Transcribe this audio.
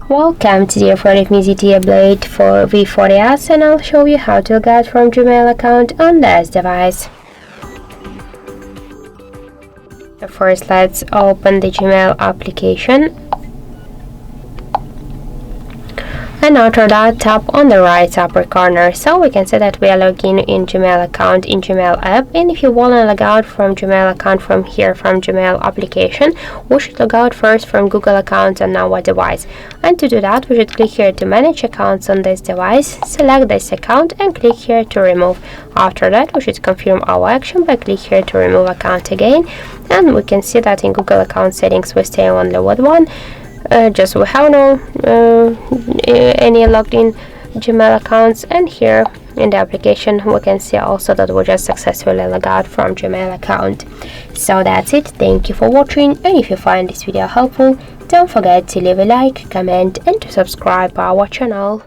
Welcome to the product ZTE Blade V40s, and I'll show you how to log out from Gmail account on this device. First, let's open the Gmail application, and after that tap on the right upper corner, so we can see that we are logging in Gmail account in Gmail app. And if you want to log out from Gmail account from here, from Gmail application, we should log out first from Google account on our device. And to do that, we should click here to manage accounts on this device, select this account and click here to remove. After that, we should confirm our action by click here to remove account again, and we can see that in Google account settings we stay only with one. Just we have no any logged in Gmail accounts, and here in the application we can see also that we just successfully log out from Gmail account. So that's it. Thank you for watching, and if you find this video helpful, don't forget to leave a like, comment and to subscribe our channel.